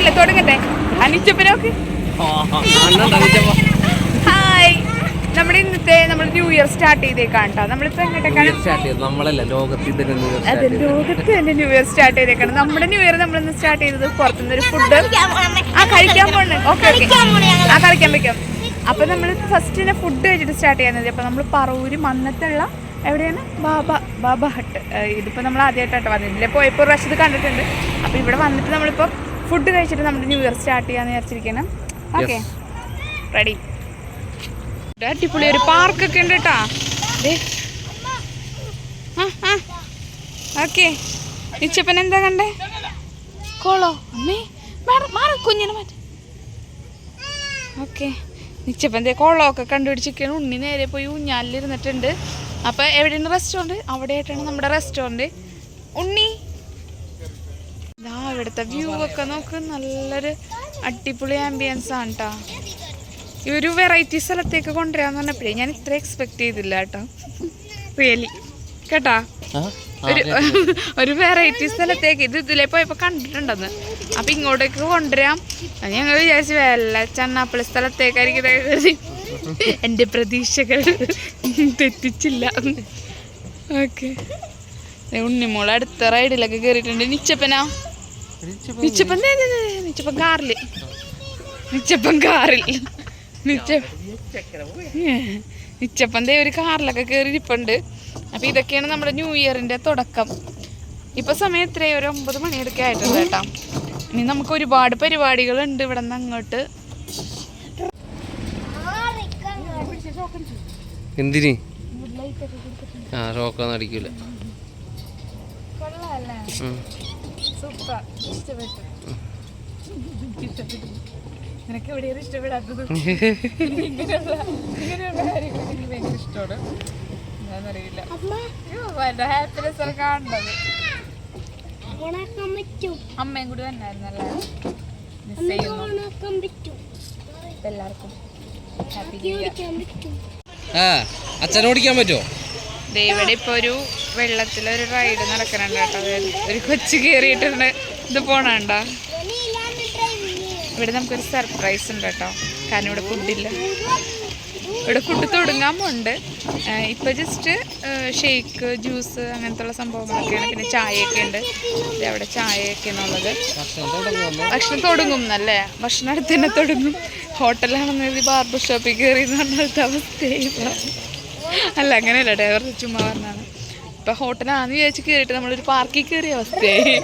തുടങ്ങിയില്ല, തുടങ്ങട്ടെ. അനിച്ചപ്പനോക്ക് ഹായ്. നമ്മുടെ ന്യൂ ഇയർ സ്റ്റാർട്ട് ചെയ്തേക്കാണ് കേട്ടോ. നമ്മളിപ്പോ എങ്ങോട്ടേക്കാണ്? അതെ, ലോകത്ത് തന്നെ ന്യൂ ഇയർ സ്റ്റാർട്ട് ചെയ്തേക്കാണ്. നമ്മുടെ ന്യൂ ഇയർ നമ്മളിന്ന് സ്റ്റാർട്ട് ചെയ്തത് പുറത്തുനിന്നൊരു ഫുഡ് കഴിക്കാൻ പോണ്. ഓക്കെ കളിക്കാൻ വെക്കാം. അപ്പൊ നമ്മൾ ഫസ്റ്റ് തന്നെ ഫുഡ് കഴിച്ചിട്ട് സ്റ്റാർട്ട് ചെയ്യുന്നത്. അപ്പൊ നമ്മൾ പറവൂര് മന്നത്തുള്ള എവിടെയാണ് ബാബ ഹട്ട്. ഇതിപ്പോൾ നമ്മൾ ആദ്യമായിട്ടാണ് വന്നത്. ഇതിലെ പോയപ്പോൾ ഒരു പ്രാവശ്യം ഇത് കണ്ടിട്ടുണ്ട്. അപ്പോൾ ഇവിടെ വന്നിട്ട് നമ്മളിപ്പോൾ ഫുഡ് കഴിച്ചിട്ട് നമ്മുടെ ന്യൂ ഇയർ സ്റ്റാർട്ട് ചെയ്യാന്ന് വിചാരിച്ചിരിക്കണം. Okay, ready. അടിപൊളി ഒരു പാർക്കൊക്കെ ഉണ്ട് കേട്ടോ. ഓക്കെ, നിച്ചപ്പൻ എന്താ കണ്ടേ? കോളോ അമ്മേ കുഞ്ഞിനെ മാറ്റ. ഓക്കെ, നിച്ചപ്പൻ്റെ കോളമൊക്കെ കണ്ടുപിടിച്ചിരിക്കുകയാണ്. ഉണ്ണി നേരെ പോയി ഊഞ്ഞാലിരുന്നിട്ടുണ്ട്. അപ്പോൾ എവിടെയാണ് റെസ്റ്റോറൻറ്റ്? അവിടെയായിട്ടാണ് നമ്മുടെ റെസ്റ്റോറൻറ്റ്. ഉണ്ണി ഇതാ ഇവിടുത്തെ വ്യൂ ഒക്കെ നോക്ക്. നല്ലൊരു അടിപൊളി ആംബിയൻസ് ആണ് കേട്ടോ. ഈ ഒരു വെറൈറ്റി സ്ഥലത്തേക്ക് കൊണ്ടുവരാന്ന് പറഞ്ഞപ്പോഴേ ഞാൻ ഇത്ര എക്സ്പെക്ട് ചെയ്തില്ല കേട്ടോ, റിയലി കേട്ടാ. ഒരു വെറൈറ്റി സ്ഥലത്തേക്ക് ഇതിലെ പോയപ്പോൾ കണ്ടിട്ടുണ്ടെന്ന്. അപ്പം ഇങ്ങോട്ടേക്ക് കൊണ്ടുവരാം ഞങ്ങൾ വിചാരിച്ചു. വല്ല ചന്നാപ്പള്ളി സ്ഥലത്തേക്കായിരിക്കും. എൻ്റെ പ്രതീക്ഷകൾ തെറ്റിച്ചില്ല. ഓക്കെ, ഉണ്ണിമോൾ അടുത്ത റൈഡിലൊക്കെ കയറിയിട്ടുണ്ട്. നിച്ചപ്പൻ നിച്ചപ്പൻ്റെ ഒരു കാറിലൊക്കെ കയറിയിരിപ്പുണ്ട്. അപ്പം ഇതൊക്കെയാണ് നമ്മുടെ ന്യൂ ഇയറിൻ്റെ തുടക്കം. ഇപ്പം സമയം എത്രയോ ഒരു 9 മണിയൊക്കെ ആയിട്ടുണ്ട് കേട്ടോ. ഇനി നമുക്ക് ഒരുപാട് പരിപാടികളുണ്ട് ഇവിടെ നിന്ന് അങ്ങോട്ട്. എന്തിന് റോക്കൊന്നും അടിക്കൂല. നിനക്ക് എവിടെയാണ് ഇഷ്ടപ്പെടാത്തത്? ഇങ്ങനെയുള്ള കാര്യങ്ങൾ എനിക്ക് ഭയങ്കര ഇഷ്ടമാണ്. എന്താണെന്നറിയില്ല, ഹാപ്പിനെസ് ആണ് കാണുന്നത്. അമ്മയും കൂടി തന്നെയായിരുന്നല്ലേ. മിസ് ചെയ്യുന്നു എല്ലാവർക്കും. Happy new year. അച്ഛനോടിക്കാൻ പറ്റുമോ? ഇവിടെ ഇപ്പൊ ഒരു വെള്ളത്തിലൊരു റൈഡ് നടക്കണുണ്ട് കേട്ടോ. ഒരു കൊച്ചു കയറിയിട്ടുണ്ട്. ഇത് പോണണ്ട. ഇവിടെ നമുക്കൊരു സർപ്രൈസ് ഉണ്ട് കേട്ടോ. കാരണം ഇവിടെ ഫുഡില്ല. ഇവിടെ ഫുഡ് തുടങ്ങാൻ പോകുന്നുണ്ട്. ഇപ്പൊ ജസ്റ്റ് ഷേക്ക്, ജ്യൂസ് അങ്ങനത്തെ ഉള്ള സംഭവങ്ങളൊക്കെയാണ്. പിന്നെ ചായയൊക്കെ ഉണ്ട്. അവിടെ ചായയൊക്കെ എന്നുള്ളത്. ഭക്ഷണം തുടങ്ങും എന്നല്ലേ? ഭക്ഷണം അടുത്ത് തന്നെ തുടങ്ങും. ഹോട്ടലാണെന്ന് ബാർബർ ഷോപ്പിൽ കയറി എന്ന് പറഞ്ഞ അവസ്ഥയായി. അല്ല, അങ്ങനെയല്ല, ഡ്രൈവർ ചുമ്മാ പറഞ്ഞാണ്. ഇപ്പം ഹോട്ടലാണെന്ന് വിചാരിച്ച് കയറിയിട്ട് നമ്മളൊരു പാർക്കിൽ കയറിയ അവസ്ഥയായി.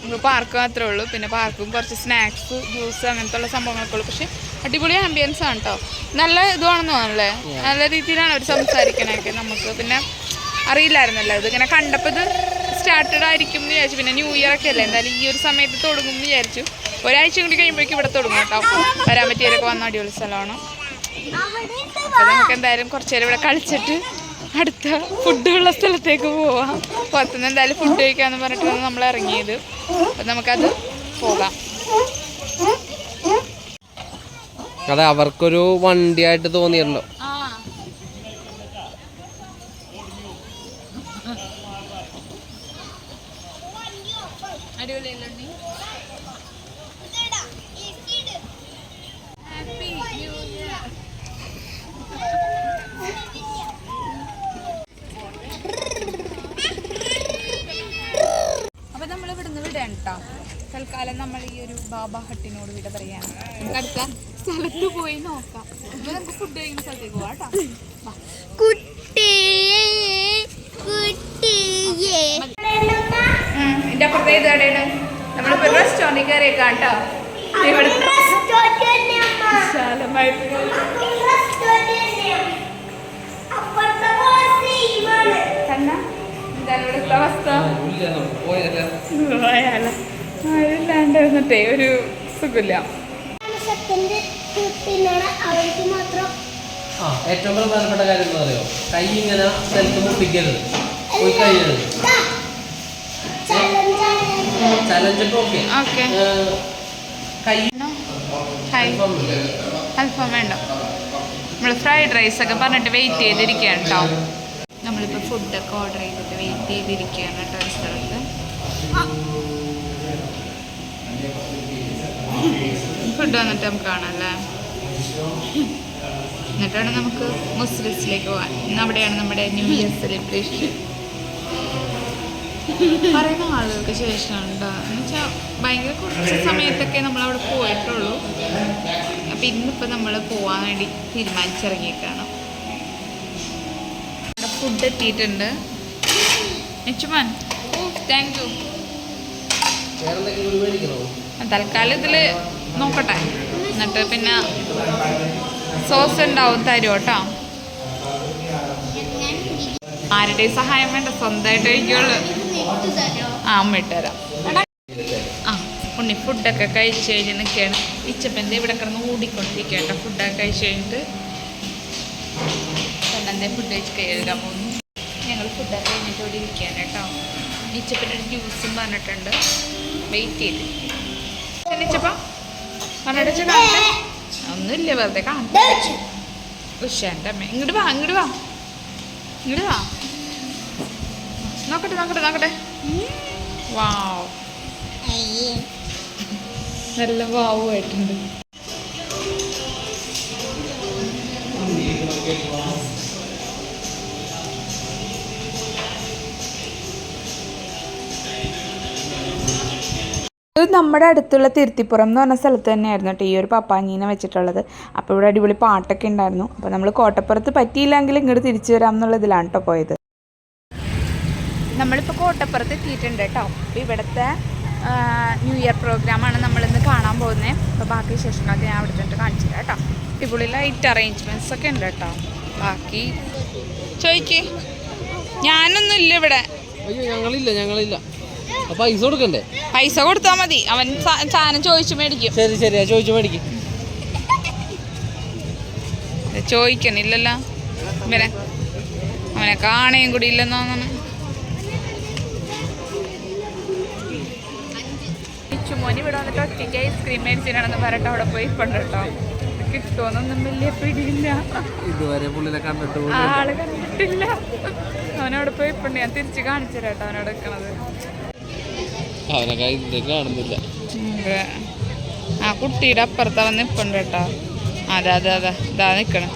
നമുക്ക് പാർക്ക് മാത്രമേ ഉള്ളൂ. പിന്നെ പാർക്കും കുറച്ച് സ്നാക്സ്, ജ്യൂസ് അങ്ങനത്തെ ഉള്ള സംഭവങ്ങളൊക്കെ ഉള്ളൂ. പക്ഷെ അടിപൊളി ആംബിയൻസ് ആണ് കേട്ടോ. നല്ല ഇതുവാണെന്ന് തോന്നല്ലേ. നല്ല രീതിയിലാണ് അവർ സംസാരിക്കണൊക്കെ. നമുക്ക് പിന്നെ അറിയില്ലായിരുന്നല്ലോ, ഇതിങ്ങനെ കണ്ടപ്പോൾ ഇത് സ്റ്റാർട്ടഡ് ആയിരിക്കും എന്ന് വിചാരിച്ചു. പിന്നെ ന്യൂ ഇയർ ഒക്കെ അല്ലേ, എന്തായാലും ഈ ഒരു സമയത്ത് തുടങ്ങും എന്ന് വിചാരിച്ചു. ഒരാഴ്ച കൂടി കഴിയുമ്പോഴേക്കും ഇവിടെ തുടങ്ങും കേട്ടോ. വരാൻ പറ്റിയവരൊക്കെ വന്ന അടിപൊളി സ്ഥലമാണ്. അപ്പോൾ നമുക്ക് എന്തായാലും കുറച്ച് നേരം ഇവിടെ കളിച്ചിട്ട് അടുത്ത ഫുഡുള്ള സ്ഥലത്തേക്ക് പോവാം. പുറത്തുനിന്ന് എന്തായാലും ഫുഡ് കഴിക്കാമെന്ന് പറഞ്ഞിട്ടാണ് നമ്മൾ ഇറങ്ങിയത്. അപ്പം നമുക്കത് പോകാം. അതെ, അവർക്കൊരു വണ്ടിയായിട്ട് തോന്നിയല്ലോ. അടിപൊളിയല്ലോ. അപ്പൊ നമ്മൾ ഇവിടുന്ന് വിടാൻ കേട്ടോ. തൽക്കാലം നമ്മൾ ഈ ഒരു ബാബ ഹട്ടിനോട് വിട പറയാണ്. നമുക്ക് അടുത്ത സ്ഥലത്ത് പോയി നോക്കാം. അപ്പൊ നമുക്ക് ഫുഡ് കഴിക്കുന്ന സ്ഥലത്തേക്ക് പോവാം കേട്ടോ. എന്റെ അപ്പുറത്തെ ഇത് കടയാണ്. നമ്മളിപ്പോ റെസ്റ്റോറൻറ്റിൽ കയറിയേക്കാം കേട്ടോ. ഇവിടുത്തെ അവസ്ഥ ഇല്ലാണ്ടിരുന്നിട്ടേ ഒരു സുഖമില്ല. ഏറ്റവും പ്രധാനപ്പെട്ട കാര്യം എന്താ പറയുക? കൈ ഇങ്ങനെ സ്ഥലത്ത് മുട്ടിക്കരുത്, പോയി കഴിയരുത്. ചലഞ്ചിട്ട് ഓക്കെ. അൽഫാം വേണ്ട. നമ്മൾ ഫ്രൈഡ് റൈസ് ഒക്കെ പറഞ്ഞിട്ട് വെയിറ്റ് ചെയ്തിരിക്കുകയാണ് കേട്ടോ. നമ്മളിപ്പോൾ ഫുഡൊക്കെ ഓർഡർ ചെയ്തിട്ട് വെയിറ്റ് ചെയ്തിരിക്കുകയാണ് കേട്ടോ ഒരു സ്ഥലത്ത്. ഫുഡ് വന്നിട്ട് നമുക്ക് കാണാം അല്ലേ. എന്നിട്ടാണ് നമുക്ക് മുസ്ലിംസിലേക്ക് പോകാൻ. ഇന്ന് അവിടെയാണ് നമ്മുടെ ന്യൂ ഇയർ സെലിബ്രേഷൻ. പറയുന്ന ആളുകൾക്ക് ശേഷമാണ് കേട്ടോ. എന്ന് വെച്ചാൽ ഭയങ്കര കുറച്ച് സമയത്തൊക്കെ നമ്മളവിടെ പോയിട്ടുള്ളൂ. അപ്പം ഇന്നിപ്പോൾ നമ്മൾ പോകാൻ വേണ്ടി തീരുമാനിച്ചിറങ്ങിയേക്കാണ്. ഫുഡ് എത്തിയിട്ടുണ്ട്. നിച്ചുമാൻ താങ്ക് യു. തൽക്കാലം ഇതിൽ നോക്കട്ടെ, എന്നിട്ട് പിന്നെ സോസ് ഉണ്ടാവും തരും കേട്ടോ. ആരുടെയും സഹായം വേണ്ട, സ്വന്തമായിട്ട് കഴിക്കുള്ളൂ. അമ്മ ഇട്ടുതരാം. ഉണ്ണി ഫുഡൊക്കെ കഴിച്ച് കഴിഞ്ഞ് നിൽക്കുകയാണ്. ഇച്ചപ്പൻ്റെ ഇവിടെ കിടന്ന് ഓടിക്കൊണ്ടിരിക്കുകയാണ്. ഫുഡൊക്കെ കഴിച്ച് കഴിഞ്ഞിട്ട് പെണ്ണൻ്റെ ഫുഡ് കഴിച്ച് കഴുകാൻ പോകുന്നു. ഞങ്ങൾ ഫുഡൊക്കെ കഴിഞ്ഞിട്ട് ഇവിടെ ഇരിക്കുകയാണ് കേട്ടോ. ഇച്ചപ്പൻ്റെ ഒരു ജ്യൂസും പറഞ്ഞിട്ടുണ്ട്. വെയിറ്റ് ചെയ്ത് ഇച്ചപ്പ പറഞ്ഞിട്ട് കാണട്ടെ. ഒന്നുമില്ല, വെറുതെ കാണട്ടെ. ഉഷാൻ്റെ അമ്മ ഇങ്ങോട്ട് വാ, ഇങ്ങോട്ട് വാ, ഇങ്ങോട്ട് വാ. നോക്കട്ടെ നോക്കട്ടെ നോക്കട്ടെ. വാവ്, നല്ല വാവുമായിട്ടുണ്ട്. ഇത് നമ്മുടെ അടുത്തുള്ള തിരുത്തിപ്പുറം എന്ന് പറഞ്ഞ സ്ഥലത്ത് തന്നെയായിരുന്നു കേട്ടോ ഈ ഒരു പപ്പാഞ്ഞീനെ വെച്ചിട്ടുള്ളത്. അപ്പോൾ ഇവിടെ അടിപൊളി പാട്ടൊക്കെ ഉണ്ടായിരുന്നു. അപ്പോൾ നമ്മൾ കോട്ടപ്പുറത്ത് പറ്റിയില്ലെങ്കിൽ ഇങ്ങോട്ട് തിരിച്ചു വരാം എന്നുള്ളതിലാണ് കേട്ടോ പോയത്. നമ്മളിപ്പോൾ കോട്ടപ്പുറത്ത് എത്തിയിട്ടുണ്ട് കേട്ടോ. അപ്പോൾ ഇവിടുത്തെ ന്യൂ ഇയർ പ്രോഗ്രാമാണ് നമ്മളിന്ന് കാണാൻ പോകുന്നത്. അപ്പോൾ ബാക്കി വിശേഷങ്ങളൊക്കെ ഞാൻ അവിടെ നിന്ന് കാണിച്ചു തരാം കേട്ടോ. അടിപൊളി ലൈറ്റ് അറേഞ്ച്മെൻറ്റ്സ് ഒക്കെ ഉണ്ട് കേട്ടോ. ബാക്കി ചോദിക്ക്. ഞാനൊന്നും ഇല്ല ഇവിടെ. ഞങ്ങളില്ല. പൈസ കൊടുക്കണ്ടേ? പൈസ കൊടുത്താൽ മതി. അവൻ സാധനം ചോദിച്ചു മേടിക്കും. ശരി ചോദിച്ചു മേടിക്കും. ചോദിക്കണില്ലല്ലോ ഇവനെ. അവനെ കാണുകയും കൂടി ഇല്ലെന്ന് തോന്നണം. ചുമോനി ഇവിടെ വന്നിട്ട് ഒറ്റയ്ക്ക് ഐസ്ക്രീം മേടിച്ചിട്ടാണെന്ന് പറഞ്ഞിട്ട് അവിടെ പോയി ഇപ്പം കേട്ടോ. കിട്ടുമെന്നൊന്നും വലിയ പിടിയില്ല. ഇതുവരെ പുള്ളിനെ കണ്ടിട്ട് ആള് കണ്ടിട്ടില്ല. അവനവിടെ പോയി ഇപ്പം ഞാൻ തിരിച്ച് കാണിച്ചു തരാട്ടോ അവനോട് വെക്കണത്. കാണുന്നില്ല. ആ കുട്ടിയുടെ അപ്പുറത്ത് അവൻ നിൽപ്പുണ്ട് കേട്ടോ. അതെ ഇതാ നിൽക്കണം.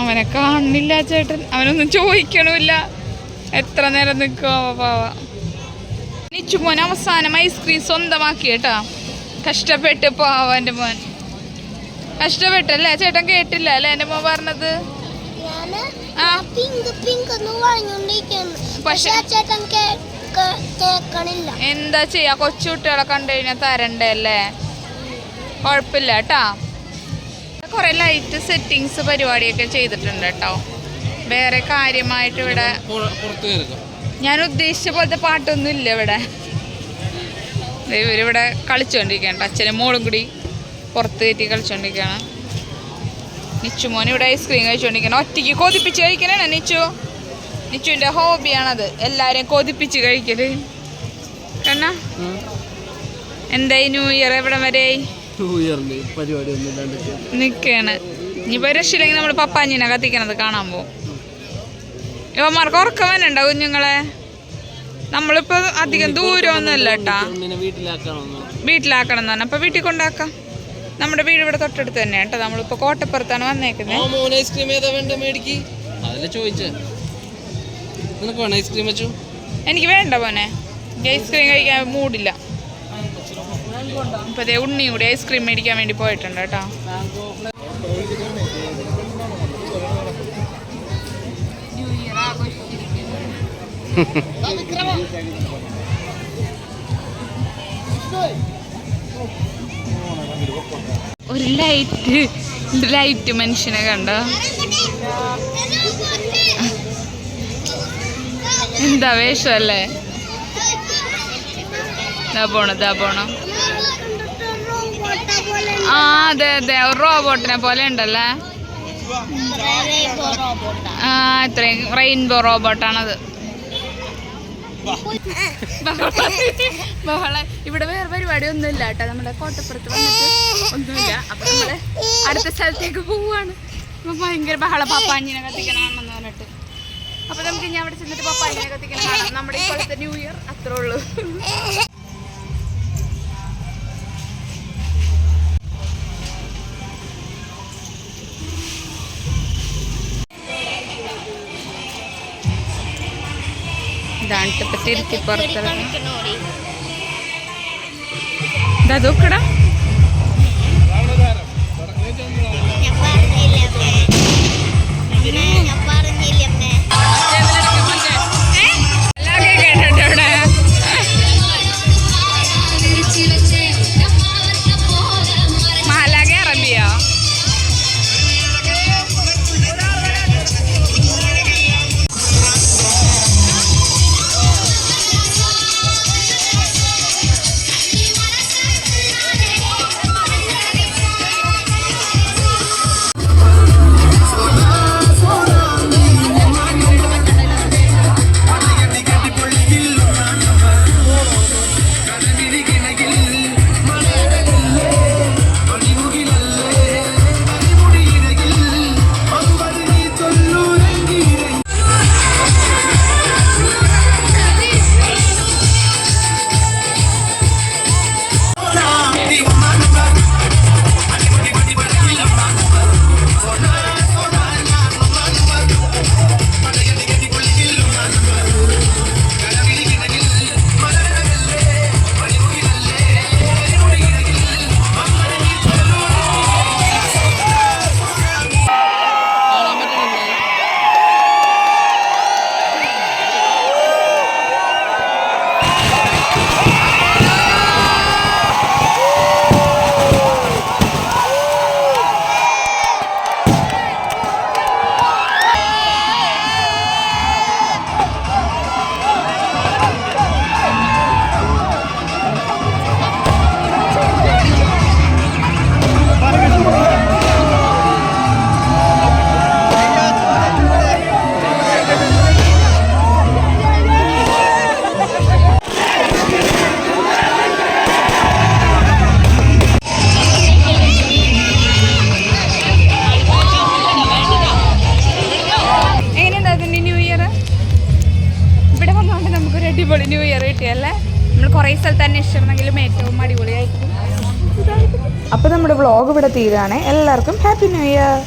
അവനെ കാണുന്നില്ല ചേട്ടൻ. അവനൊന്നും ചോദിക്കണമില്ല. എത്ര നേരം നിൽക്കുമോ പാവ. നിച്ചുമോൻ അവസാനം ഐസ്ക്രീം സ്വന്തമാക്കി കേട്ടോ. കഷ്ടപ്പെട്ട് പാവ എൻ്റെ മോൻ. കഷ്ടപ്പെട്ടല്ലേ ചേട്ടൻ? കേട്ടില്ല അല്ലേ എൻ്റെ മോൻ പറഞ്ഞത്? പക്ഷെ എന്താ ചെയ്യാ, കൊച്ചു കുട്ടികളെ കണ്ടു കഴിഞ്ഞാൽ തരണ്ടേ അല്ലേ. കുഴപ്പമില്ല കേട്ടോ. കുറെ ലൈറ്റ് സെറ്റിങ്സ് പരിപാടിയൊക്കെ ചെയ്തിട്ടുണ്ട് കേട്ടോ. വേറെ കാര്യമായിട്ട് ഇവിടെ ഞാൻ ഉദ്ദേശിച്ച പോലത്തെ പാട്ടൊന്നും ഇല്ല ഇവിടെ. ഇവരിവിടെ കളിച്ചുകൊണ്ടിരിക്കുകയാണ്. അച്ഛനും മോളും കൂടി പുറത്ത് കയറ്റി കളിച്ചുകൊണ്ടിരിക്കുകയാണ്. നിച്ചുമോൻ ഇവിടെ ഐസ്ക്രീം കഴിച്ചുകൊണ്ടിരിക്കുകയാണ്. ഒറ്റയ്ക്ക് കൊതിപ്പിച്ച് കഴിക്കണേ നിച്ചുവിൻ്റെ ഹോബിയാണത്, എല്ലാവരെയും കൊതിപ്പിച്ച് കഴിക്കല്. കണ്ണ എന്തായി ന്യൂ ഇയർ എവിടെ വരെ നിൽക്കുകയാണ്. ഇനിയിപ്പോൾ രക്ഷയില്ലെങ്കിൽ നമ്മൾ പപ്പാഞ്ഞിനെ കത്തിക്കണത് കാണാൻ പോകും. ഇവന്മാർക്ക് ഉറക്കം വന്നുണ്ടോ കുഞ്ഞുങ്ങളെ? നമ്മളിപ്പോൾ അധികം ദൂരമൊന്നുമല്ല കേട്ടാ. വീട്ടിലാക്കണം എന്ന് പറഞ്ഞാൽ അപ്പോൾ വീട്ടിൽ കൊണ്ടാക്കാം. നമ്മുടെ വീട് ഇവിടെ തൊട്ടടുത്ത് തന്നെ കേട്ടോ. നമ്മളിപ്പോൾ കോട്ടപ്പുറത്താണ് വന്നേക്കുന്നത്. എനിക്ക് വേണ്ട മോനെ, ഐസ്ക്രീം കഴിക്കാൻ മൂടില്ല. ഇപ്പൊ ദേ ഉണ്ണി കൂടി ഐസ്ക്രീം മേടിക്കാൻ വേണ്ടി പോയിട്ടുണ്ട് കേട്ടോ. ന്യൂ ഇയർ ഒരു ലൈറ്റ് മനുഷ്യനെ കണ്ടോ? എന്താ വേഷമല്ലേ? ദാ പോണം. ആ അതെ റോബോട്ടിനെ പോലെ ഉണ്ടല്ലേ. ആ ഇത്രയും റെയിൻബോ റോബോട്ടാണത്. ഇവിടെ വേറെ പരിപാടി ഒന്നുമില്ല കേട്ടോ. നമ്മുടെ കോട്ടപ്പുറത്ത് വന്നിട്ട് ഒന്നുമില്ല. അപ്പൊ നമ്മള് അടുത്ത സ്ഥലത്തേക്ക് പോവാണ്. അപ്പൊ ഭയങ്കര ബഹള പപ്പാഞ്ഞിനെ കത്തിക്കണമെന്ന് പറഞ്ഞിട്ട്. അപ്പൊ നമുക്ക് ഇനി അവിടെ ചെന്നിട്ട് പപ്പാഞ്ഞിനെ കത്തിക്കണം കാണാം. നമ്മുടെ ഇപ്പോഴത്തെ ന്യൂ ഇയർ അത്രേ ഉള്ളൂ. വെയിലാണ് ഇപ്പൊ തിരുത്തി പുറത്തിറങ്ങി. ഇതൊക്കെടാ മാലാഖ അറബിയോ? അടിപൊളി ന്യൂ ഇയർ കിട്ടിയല്ലേ. നമ്മൾ കുറേ സ്ഥലത്ത് അന്വേഷിച്ചിരുന്നെങ്കിലും ഏറ്റവും അടിപൊളിയായിരിക്കും. അപ്പോൾ നമ്മുടെ വ്ളോഗ് ഇവിടെ തീരുകയാണ്. എല്ലാവർക്കും ഹാപ്പി ന്യൂ ഇയർ.